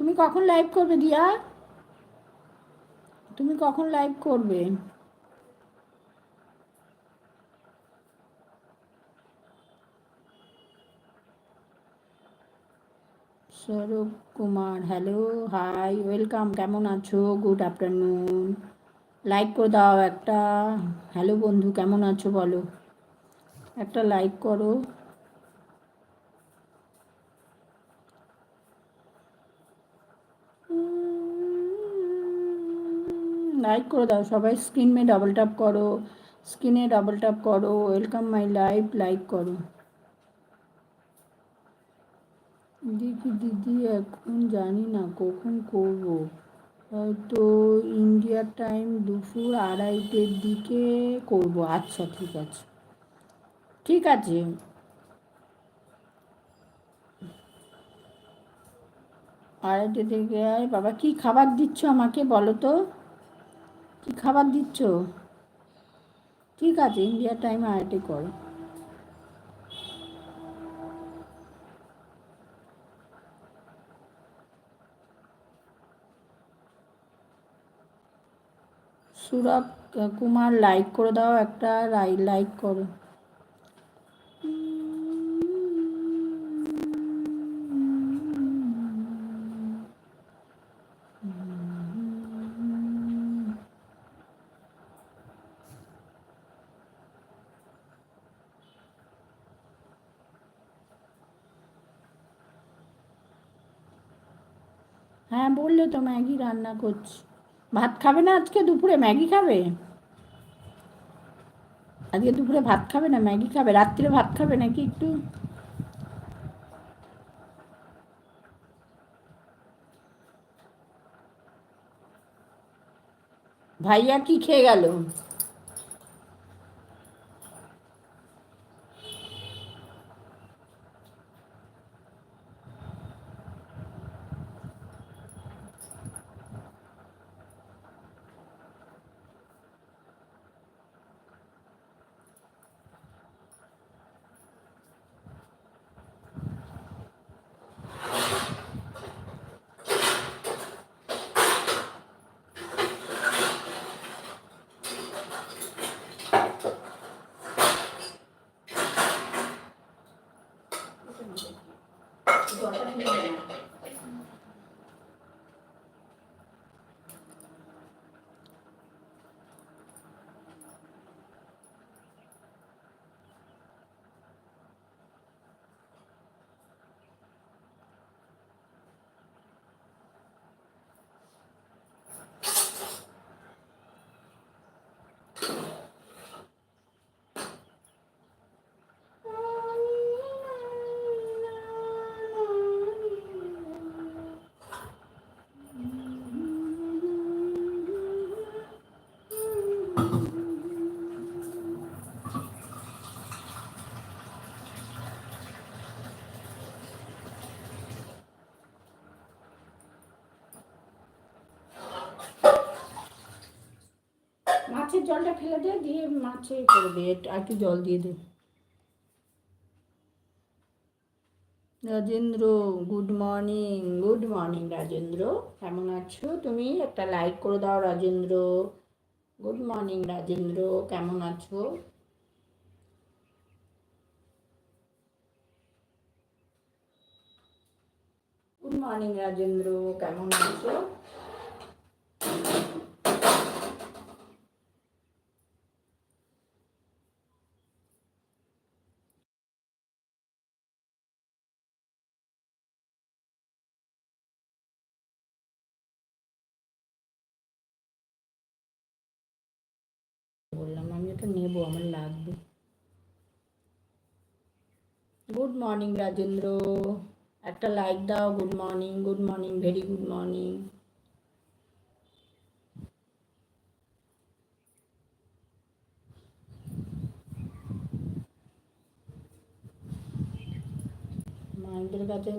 তুমি কখন লাইভ করবে দিয়া? তুমি কখন লাইভ করবে? স্বরূপ কুমার, হ্যালো, হাই, ওয়েলকাম। কেমন আছো? Good afternoon. লাইক করে দাও একটা। হ্যালো বন্ধু, কেমন আছো বলো? একটা লাইক করো। লাইক করে দাও সবাই। স্ক্রিন মে ডবল ট্যাপ করো, স্ক্রিনে ডবল ট্যাপ করো। ওয়েলকাম মাই লাইভ, লাইক করো। দেখি দিদি, এখন জানি না কখন করব, হয়তো ইন্ডিয়ার টাইম দুপুর 2:30-এর দিকে করব। আচ্ছা, ঠিক আছে, ঠিক আছে। আড়াইটে থেকে আয় বাবা। কি খাবার দিচ্ছ আমাকে বলো তো? কি খাবার দিচ্ছ? ঠিক আছে, ইন্ডিয়ার টাইম 2:30 করো। সুরভ কুমার, লাইক করে দাও একটা। লাইক করো। হ্যাঁ, বললে তো ম্যাগি রান্না করছি। ভাত খাবে না আজকে দুপুরে? ম্যাগি খাবে? আজকে দুপুরে ভাত খাবে না, ম্যাগি খাবে? রাত্রে ভাত খাবে নাকি একটু? ভাইয়া কি খেয়ে গেল? মাছের জলটা ফেলে দে, দিয়ে মাছে করে দে, আর একটু জল দিয়ে দে। Rajendra, good morning. Good morning Rajendra, কেমন আছো তুমি? একটা লাইক করে দাও রাজেন্দ্র। গুড মর্নিং রাজেন্দ্র, কেমন আছো? গুড মর্নিং রাজেন্দ্র, কেমন আছো? বললাম আমি এটা নেবো, আমার লাগবে। গুড মর্নিং রাজেন্দ্র, একটা লাইক দাও। Good morning, good morning, very good morning. মাইন্ডের কাছে